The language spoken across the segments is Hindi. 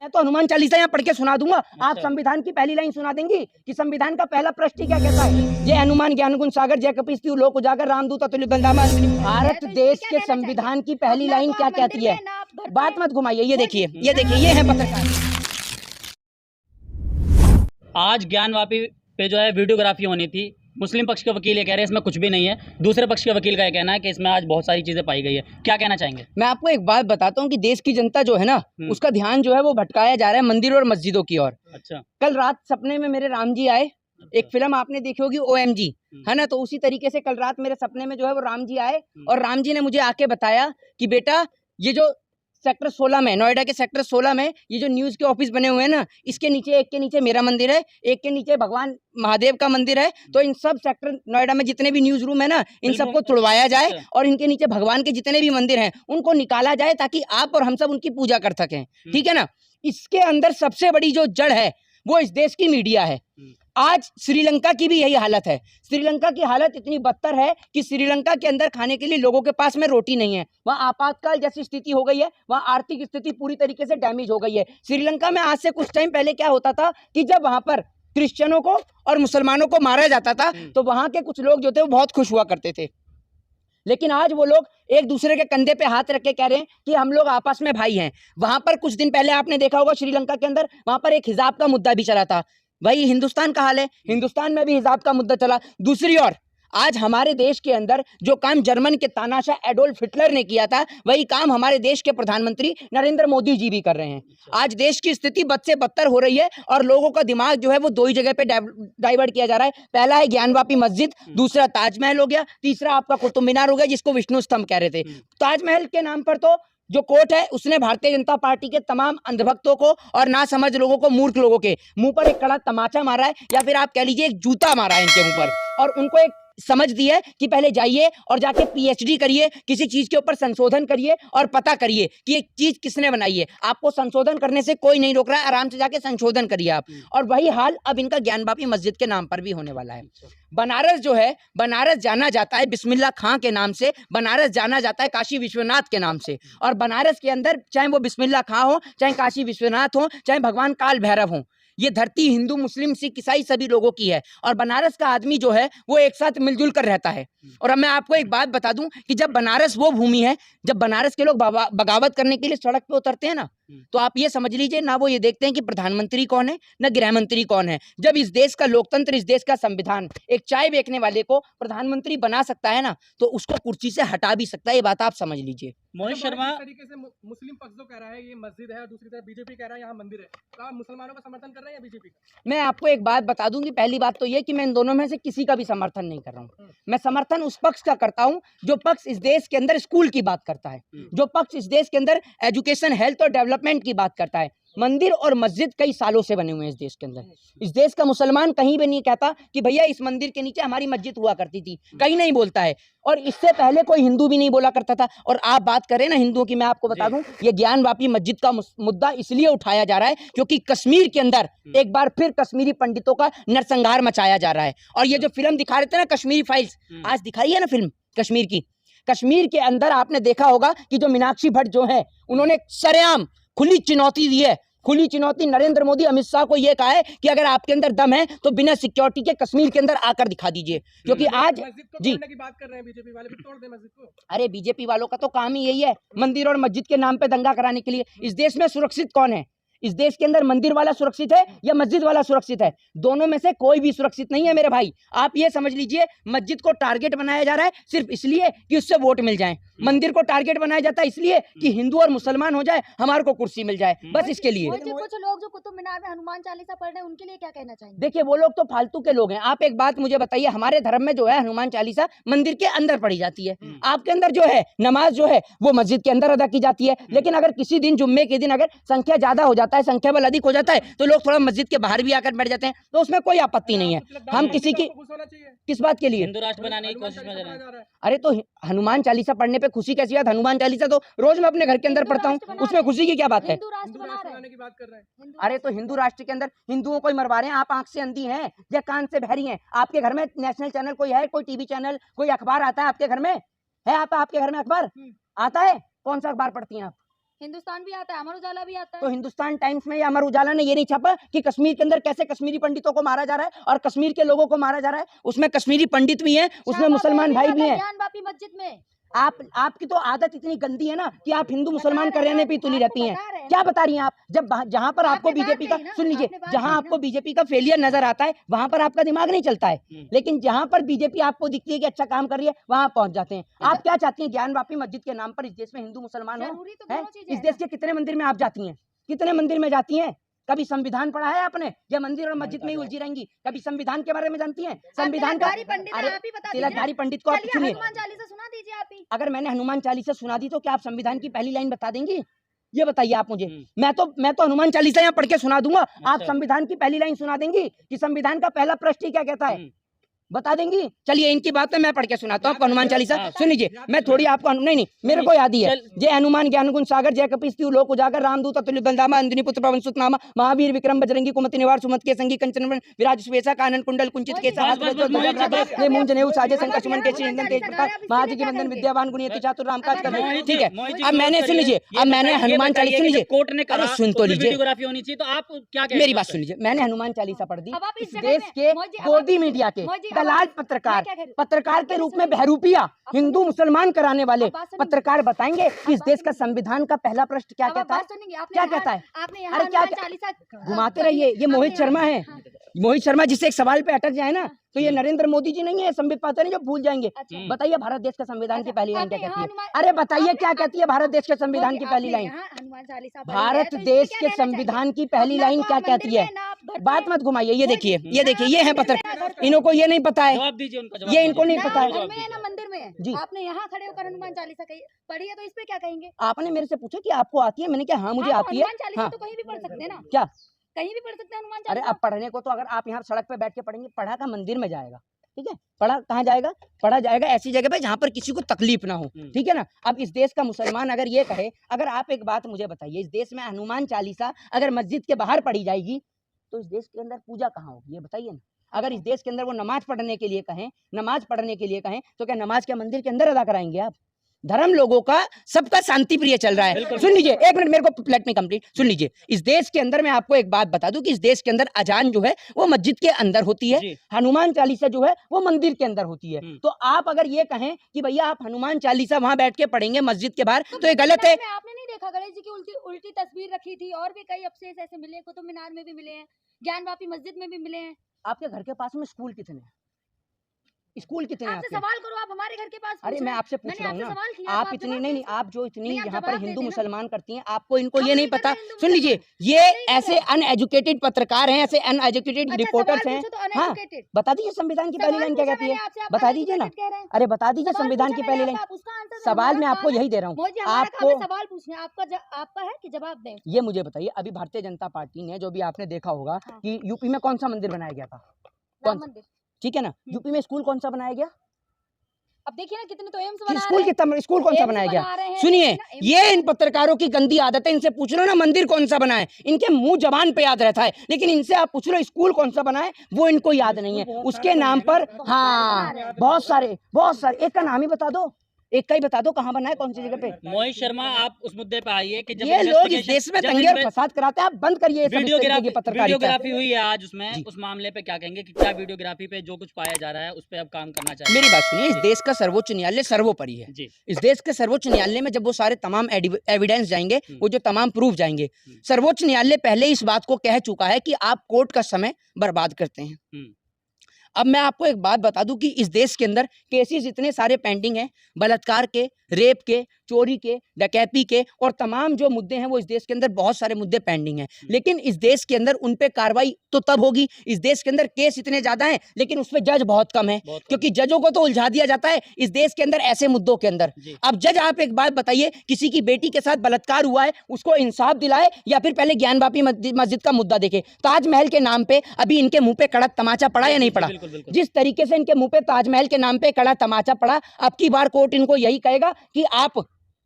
मैं तो हनुमान चालीसा यहाँ पढ़ के सुना दूंगा। आप संविधान की पहली लाइन सुना देंगी कि संविधान का पहला प्रश्न क्या कहता है? जय हनुमान ज्ञान गुण सागर, जय कपीस तिहु लोक उजागर, रामदूत अतुलित बलधामा। भारत देश के संविधान की पहली लाइन क्या कहती है? बात मत घुमाइए, ये देखिए, ये है पत्रकार। आज ज्ञानवापी पे जो है वीडियोग्राफी होनी थी। मुस्लिम पक्ष के वकील ये कह रहे हैं इसमें कुछ भी नहीं है, दूसरे पक्ष के वकील का ये कहना है कि इसमें आज बहुत सारी चीजें पाई गई है। क्या कहना चाहेंगे? मैं आपको एक बात बताता हूँ कि देश की जनता जो है ना, उसका ध्यान जो है वो भटकाया जा रहा है मंदिर और मस्जिदों की ओर। अच्छा, कल रात सपने में मेरे राम जी आए। एक फिल्म आपने देखी होगी OMG, है ना? तो उसी तरीके से कल रात मेरे सपने में जो है वो राम जी आए और राम जी ने मुझे आके बताया कि बेटा, ये जो सेक्टर 16 में, नोएडा के सेक्टर 16 में ये जो न्यूज़ के ऑफिस बने हुए हैं ना, इसके नीचे, एक के नीचे मेरा मंदिर है, एक के नीचे भगवान महादेव का मंदिर है। तो इन सब सेक्टर नोएडा में जितने भी न्यूज़ रूम है ना, इन सबको तुड़वाया जाए और इनके नीचे भगवान के जितने भी मंदिर हैं उनको निकाला जाए, ताकि आप और हम सब उनकी पूजा कर सकें। ठीक है ना? इसके अंदर सबसे बड़ी जो जड़ है वो इस देश की मीडिया है। आज श्रीलंका की भी यही हालत है। श्रीलंका की हालत इतनी बदतर है कि श्रीलंका के अंदर खाने के लिए लोगों के पास में रोटी नहीं है। वहाँ आपातकाल जैसी स्थिति हो गई है, वहाँ आर्थिक स्थिति पूरी तरीके से डैमेज हो गई है। श्रीलंका में आज से कुछ टाइम पहले क्या होता था कि जब वहाँ पर क्रिश्चियनों को और मुसलमानों को मारा जाता था तो वहाँ के कुछ लोग जो थे वो बहुत खुश हुआ करते थे, लेकिन आज वो लोग एक दूसरे के कंधे पे हाथ रख के कह रहे हैं कि हम लोग आपस में भाई हैं। वहां पर कुछ दिन पहले आपने देखा होगा श्रीलंका के अंदर, वहां पर एक हिजाब का मुद्दा भी चला था। वही हिंदुस्तान का हाल है, हिंदुस्तान में भी हिजाब का मुद्दा चला। दूसरी ओर आज हमारे देश के अंदर जो काम जर्मन के तानाशाह एडोल्फ हिटलर ने किया था, वही काम हमारे देश के प्रधानमंत्री नरेंद्र मोदी जी भी कर रहे हैं। आज देश की स्थिति बद से बदतर हो रही है और लोगों का दिमाग जो है वो दो ही जगह पे डाइवर्ट किया जा रहा है। पहला है ज्ञानवापी मस्जिद, दूसरा ताजमहल हो गया, तीसरा आपका कुतुब मीनार हो गया, जिसको विष्णु स्तंभ कह रहे थे। ताजमहल के नाम पर तो जो कोर्ट है उसने भारतीय जनता पार्टी के तमाम अंधभक्तों को और ना समझ लोगों को, मूर्ख लोगों के मुंह पर एक कड़ा तमाचा मारा है, या फिर आप कह लीजिए एक जूता मारा है इनके मुंह पर, और उनको एक समझ दी है कि पहले जाइए और जाके PhD करिए, किसी चीज के ऊपर संशोधन करिए और पता करिए कि ये चीज किसने बनाई है। आपको संशोधन करने से कोई नहीं रोक रहा है, आराम से जाके संशोधन करिए आप। और वही हाल अब इनका ज्ञानवापी मस्जिद के नाम पर भी होने वाला है। बनारस जो है, बनारस जाना जाता है बिस्मिल्लाह खां के नाम से, बनारस जाना जाता है काशी विश्वनाथ के नाम से। और बनारस के अंदर चाहे वो बिस्मिल्लाह खां हो, चाहे काशी विश्वनाथ हो, चाहे भगवान काल भैरव हो, ये धरती हिंदू मुस्लिम सिख ईसाई सभी लोगों की है। और बनारस का आदमी जो है वो एक साथ मिलजुल कर रहता है। और अब मैं आपको एक बात बता दूं कि जब बनारस वो भूमि है, जब बनारस के लोग बगावत करने के लिए सड़क पे उतरते हैं ना, तो आप ये समझ लीजिए ना वो ये देखते हैं कि प्रधानमंत्री कौन है, ना गृह मंत्री कौन है। जब इस देश का लोकतंत्र, इस देश का संविधान एक चाय बेचने वाले को प्रधानमंत्री बना सकता है ना, तो उसको कुर्सी से हटा भी सकता है। ये बात आप समझ लीजिए। मोहित शर्मा तरीके से मुस्लिम पक्ष जो कह रहा है ये मस्जिद है और दूसरी तरफ बीजेपी कह रहा है यहाँ मंदिर है, तो आप मुसलमानों का समर्थन कर रहे हैं या बीजेपी का? मैं आपको एक बात बता दूं कि पहली बात तो ये कि मैं इन दोनों में से किसी का भी समर्थन नहीं कर रहा हूं। मैं समर्थन उस पक्ष का करता हूं जो पक्ष इस देश के अंदर स्कूल की बात करता है, जो पक्ष इस देश के अंदर एजुकेशन, हेल्थ और डेवलपमेंट की बात करता है। मंदिर और मस्जिद कई सालों से बने हुए हैं इस देश के अंदर। इस देश का मुसलमान कहीं भी नहीं कहता कि भैया इस मंदिर के नीचे हमारी मस्जिद हुआ करती थी, कहीं नहीं बोलता है। और इससे पहले कोई हिंदू भी नहीं बोला करता था। और आप बात करें ना हिंदुओं की, मैं आपको बता दूं, ये ज्ञानवापी मस्जिद का मुद्दा इसलिए उठाया जा रहा है क्योंकि कश्मीर के अंदर एक बार फिर कश्मीरी पंडितों का नरसंहार मचाया जा रहा है। और ये जो फिल्म दिखा रहे थे ना, कश्मीरी फाइल्स, आज दिखाई है ना फिल्म कश्मीर की, कश्मीर के अंदर आपने देखा होगा कि जो मीनाक्षी भट्ट जो है, उन्होंने सरेआम खुली चुनौती दी है, खुली चुनौती। नरेंद्र मोदी अमित शाह को यह कहा है कि अगर आपके अंदर दम है तो बिना सिक्योरिटी के कश्मीर के अंदर आकर दिखा दीजिए, क्योंकि आज जी की बात कर रहे हैं बीजेपी वाले, तोड़ दे मस्जिद को। अरे बीजेपी वालों का तो काम ही यही है, मंदिर और मस्जिद के नाम पे दंगा कराने के लिए। इस देश में सुरक्षित कौन है? इस देश के अंदर मंदिर वाला सुरक्षित है या मस्जिद वाला सुरक्षित है? दोनों में से कोई भी सुरक्षित नहीं है मेरे भाई। आप ये समझ लीजिए, मस्जिद को टारगेट बनाया जा रहा है सिर्फ इसलिए कि उससे वोट मिल जाए, मंदिर को टारगेट बनाया जाता है इसलिए कि हिंदू और मुसलमान हो जाए, हमारे को कुर्सी मिल जाए, बस इसके लिए। कुछ लोग जो कुतुब मीनार में हनुमान चालीसा पढ़ रहे हैं उनके लिए क्या कहना चाहेंगे? देखिए वो लोग तो फालतू के लोग हैं। आप एक बात मुझे बताइए, हमारे धर्म में जो है हनुमान चालीसा मंदिर के अंदर पढ़ी जाती है, आपके अंदर जो है नमाज जो है वो मस्जिद के अंदर अदा की जाती है। लेकिन अगर किसी दिन जुम्मे के दिन अगर संख्या ज्यादा हो जाता है, संख्या बल अधिक हो जाता है, तो लोग थोड़ा मस्जिद के बाहर भी आकर बैठ जाते हैं, तो उसमें कोई आपत्ति नहीं है। हम किसी की किस बात के लिए हिंदू राष्ट्र बनाने की कोशिश में रहे हैं। अरे तो हनुमान चालीसा पढ़ने पे खुशी कैसी बात? हनुमान चालीसा तो रोज मैं अपने घर के अंदर पढ़ता हूँ, उसमें खुशी की क्या बात है? हिंदू राष्ट्र बना रहे की बात कर रहे हैं। अरे तो हिंदू राष्ट्र के अंदर हिंदुओं को ही मरवा रहे हैं। आप आंख से अंधी हैं या कान से बहरी हैं? आपके घर में नेशनल चैनल कोई है, कोई टीवी चैनल, कोई अखबार आता है आपके घर में? है आपके घर में अखबार आता है? कौन सा अखबार पढ़ती हैं आप? हिंदुस्तान भी आता है, अमर उजाला भी आता है। तो हिंदुस्तान टाइम्स में या अमर उजाला ने ये नहीं छापा कि कश्मीर के अंदर कैसे कश्मीरी पंडितों को मारा जा रहा है और कश्मीर के लोगों को मारा जा रहा है? उसमें कश्मीरी पंडित भी हैं, उसमें मुसलमान भाई भी हैं। ज्ञानवापी मस्जिद में आपकी तो आदत इतनी गंदी है ना कि आप हिंदू मुसलमान का रहने पे तुली रहती हैं। क्या बता रही हैं आप? जब जहां पर आपको बीजेपी का, सुन लीजिए, जहां आपको बीजेपी का फेलियर नजर आता है वहां पर आपका दिमाग नहीं चलता है, लेकिन जहां पर बीजेपी आपको दिखती है कि अच्छा काम कर रही है वहां पहुंच जाते हैं। आप क्या चाहती हैं? ज्ञानवापी मस्जिद के नाम पर इस देश में हिंदू मुसलमान हो? इस देश के कितने मंदिर में आप जाती हैं? कितने मंदिर में जाती हैं? कभी संविधान पढ़ा है आपने? या मंदिर और मस्जिद में ही उलझी रहेंगी? कभी संविधान के बारे में जानती हैं? संविधान का तिलकधारी पंडित को आप सुनिए, हनुमान चालीसा सुना दीजिए आप ही। अगर मैंने हनुमान चालीसा सुना दी तो क्या आप संविधान की पहली लाइन बता देंगी? ये बताइए आप मुझे। मैं तो हनुमान चालीसा यहाँ पढ़ के सुना दूंगा, आप संविधान की पहली लाइन सुना देंगी कि संविधान का पहला प्रश्न क्या कहता है? बता देंगी? चलिए इनकी बात मैं पढ़ के सुनाता हूँ आपको हनुमान चालीसा। सुन लीजिए, मैं थोड़ी आपको नहीं मेरे को याद ही है। जय हनुमान ज्ञान गुण सागर, जय कपीस लोक उजागर, रामदूत अतुल्य बलधामा, अंजनी पुत्र पवन सुत नामा, महावीर विक्रम बजरंगी कुमति निवार, सुमत के संगी कंचन विराज सुवेशा, कानन कुंडल कुंचित केसा, ये मूंज नेऊ साजे शंकर सुमन के श्रीनंदन तेज प्रताप, महाजी के बंधन विद्यावान गुणी अति चातुर राम काज कर। ठीक है, अब मैंने सुन लीजिए, अब मैंने हनुमान चालीसा सुन लीजिए, कोर्ट ने कहा सुन तो लीजिए, वीडियोग्राफी होनी चाहिए, तो आप क्या कह मेरी बात सुन लीजिए। मैंने हनुमान चालीसा पढ़ दी। इस देश के गोदी मीडिया के दलाल पत्रकार के रूप में बहरूपिया हिंदू मुसलमान कराने वाले पत्रकार बताएंगे कि इस देश का संविधान का पहला प्रश्न क्या कहता है? क्या कहता है? अरे क्या घुमाते रहिए, ये मोहित शर्मा है। मोहित शर्मा जिससे एक सवाल पे अटक जाए ना तो ये नरेंद्र मोदी जी नहीं है, संबित पात्रा नहीं जो भूल जाएंगे। बताइए भारत देश के संविधान की पहली लाइन क्या कहती है? अरे बताइए क्या कहती है भारत देश के संविधान की पहली लाइन? भारत देश के संविधान की पहली लाइन क्या कहती है? बात मत घुमाइए। ये देखिए, ये है पत्रकार, इनको ये नहीं पता है, जवाब दीजिए उनका, ये इनको नहीं पता है। मंदिर में जी आपने यहाँ खड़े होकर हनुमान चालीसा पढ़ी है, तो इस पे क्या कहेंगे? आपने मेरे से पूछा कि आपको आती है, मैंने कहा हाँ मुझे आती है। हनुमान चालीसा तो कहीं भी पढ़ सकते हैं ना? क्या कहीं भी पढ़ सकते हैं हनुमान अरे चालीसा? अब पढ़ने को तो अगर आप यहाँ सड़क पे बैठ के पढ़ेंगे, पढ़ा का मंदिर में जाएगा। ठीक है, पढ़ा कहाँ जाएगा? पढ़ा जाएगा ऐसी जगह पे जहाँ पर किसी को तकलीफ ना हो। ठीक है ना। अब इस देश का मुसलमान अगर ये कहे, अगर आप एक बात मुझे बताइए, इस देश में हनुमान चालीसा अगर मस्जिद के बाहर पढ़ी जाएगी तो इस देश के अंदर पूजा कहाँ होगी? ये बताइए ना। अगर इस देश के अंदर वो नमाज पढ़ने के लिए कहें तो क्या नमाज के मंदिर के अंदर अदा कराएंगे आप? धर्म लोगों का सबका शांति प्रिय चल रहा है। सुन लीजिए, एक मिनट मेरे को लेट मी कंप्लीट। सुन लीजिए, इस देश के अंदर मैं आपको एक बात बता दूं कि इस देश के अंदर अजान जो है वो मस्जिद के अंदर होती है, हनुमान चालीसा जो है वो मंदिर के अंदर होती है। तो आप अगर ये कहें कि भैया आप हनुमान चालीसा वहां बैठ के पढ़ेंगे मस्जिद के बाहर, तो ये गलत है। आपने नहीं देखा गणेश जी की उल्टी तस्वीर रखी थी, और भी कई अवशेष ऐसे मिले, कुतुब मीनार में भी मिले हैं, ज्ञानवापी मस्जिद में भी मिले हैं। आपके घर के पास में स्कूल कितने हैं? स्कूल कितने हैं? आपसे सवाल करो, आप हमारे घर के पास। अरे मैं आपसे पूछ रहा हूँ ना, आप इतनी नहीं, आप जो इतनी नहीं, आप यहाँ पर जवाब हिंदू दे मुसलमान करती हैं, आपको इनको ये नहीं नहीं पता। करते हिंदू सुन लीजिए, ये ऐसे अनएजुकेटेड पत्रकार हैं, ऐसे अनएजुकेटेड रिपोर्टर्स हैं। हाँ, बता दीजिए संविधान की पहली लाइन क्या कहती है? बता दीजिए ना। अरे बता दीजिए संविधान की पहली लाइन। सवाल मैं आपको यही दे रहा हूँ, आपको सवाल पूछने, आपका है कि जवाब दें। ये मुझे बताइए, अभी भारतीय जनता पार्टी ने जो भी आपने देखा होगा कि यूपी में कौन सा मंदिर बनाया गया था? राम मंदिर। ठीक है ना। यूपी में स्कूल कौन सा बनाया गया? अब देखिए ना कितने तो एम्स बना स्कूल कौन सा बनाया गया? सुनिए, ये इन पत्रकारों की गंदी आदत है। इनसे पूछ लो ना मंदिर कौन सा बना है, इनके मुंह जबान पे याद रहता है, लेकिन इनसे आप पूछ लो स्कूल कौन सा बना है, वो इनको याद नहीं है। उसके नाम पर हाँ बहुत सारे एक का नाम ही बता दो, एक का ही बता दो कहाँ बना है, कौन सी जगह पे। मोहित शर्मा, आप उस मुद्दे पे आइए कि जब ये लोग इस देश में दंगे और फसाद कराते हैं, आप बंद करिए। वीडियोग्राफी हुई है आज, उसमें उस मामले पे क्या कहेंगे कि क्या वीडियोग्राफी पे जो कुछ पाया जा रहा है उस पे अब काम करना चाहिए? मेरी बात सुनिए, इस देश का सर्वोच्च न्यायालय सर्वोपरि है। इस देश के सर्वोच्च न्यायालय में जब वो सारे तमाम एविडेंस जाएंगे, वो जो तमाम प्रूफ जाएंगे, सर्वोच्च न्यायालय पहले इस बात को कह चुका है कि आप कोर्ट का समय बर्बाद करते हैं। अब मैं आपको एक बात बता दूं कि इस देश के अंदर केसेस इतने सारे पेंडिंग हैं, बलात्कार के, रेप के, चोरी के, डकैती के और तमाम जो मुद्दे हैं वो इस देश के अंदर बहुत सारे मुद्दे पेंडिंग हैं। लेकिन इस देश के अंदर उन पे कार्रवाई तो तब होगी, इस देश के अंदर केस इतने ज्यादा हैं लेकिन उस पे जज बहुत कम है, क्योंकि जजों को तो उलझा दिया जाता है इस देश के अंदर ऐसे मुद्दों के अंदर। अब जज, आप एक बात बताइए, किसी की बेटी के साथ बलात्कार हुआ है, उसको इंसाफ दिलाए या फिर पहले ज्ञानवापी मस्जिद का मुद्दा देखे? ताजमहल के नाम पे अभी इनके मुंह पे कड़ा तमाचा पड़ा या नहीं पड़ा? जिस तरीके से इनके मुंह पे ताजमहल के नाम पे कड़ा तमाचा पड़ा, अब की बार कोर्ट इनको यही कहेगा कि आप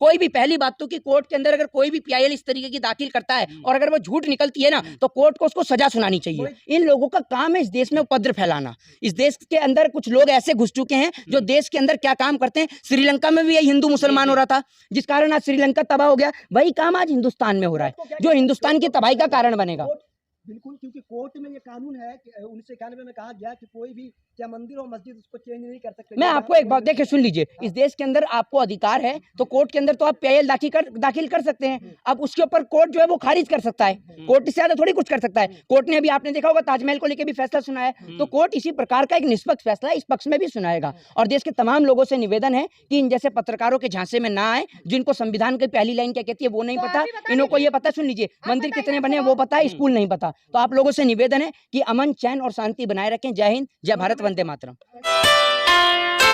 कोई भी, पहली बात तो कि कोर्ट के अंदर अगर कोई भी पीआईएल इस तरीके की दाखिल करता है और अगर वो झूठ निकलती है ना, तो कोर्ट को उसको सजा सुनानी चाहिए। इन लोगों का काम है इस देश में उपद्रव फैलाना। इस देश के अंदर कुछ लोग ऐसे घुस चुके हैं जो देश के अंदर क्या काम करते हैं। श्रीलंका में भी यही हिंदू मुसलमान हो रहा था, जिस कारण आज श्रीलंका तबाह हो गया। वही काम आज हिंदुस्तान में हो रहा है, जो हिंदुस्तान की तबाही का कारण बनेगा। बिल्कुल, क्योंकि कोर्ट में ये कानून है कि 1991 में कहा गया कि कोई भी क्या मंदिर और मस्जिद उसको चेंज नहीं कर सकते। मैं आपको एक बात देखिए, सुन लीजिए, इस देश के अंदर आपको अधिकार है तो कोर्ट के अंदर तो आप पीआईएल दाखिल कर सकते हैं। अब उसके ऊपर कोर्ट जो है वो खारिज कर सकता है, कोर्ट इससे ज्यादा थोड़ी कुछ कर सकता है। कोर्ट ने अभी आपने देखा होगा ताजमहल को लेकर भी फैसला सुनाया, तो कोर्ट इसी प्रकार का एक निष्पक्ष फैसला इस पक्ष में भी सुनाएगा। और देश के तमाम लोगों से निवेदन है कि इन जैसे पत्रकारों के झांसे में ना आए, जिनको संविधान की पहली लाइन क्या कहती है वो नहीं पता, इनको ये पता, सुन लीजिए, मंदिर कितने बने वो पता है, स्कूल नहीं पता। तो आप लोगों से निवेदन है कि अमन, चैन और शांति बनाए रखें। जय हिंद, जय भारत, वंदे मातरम।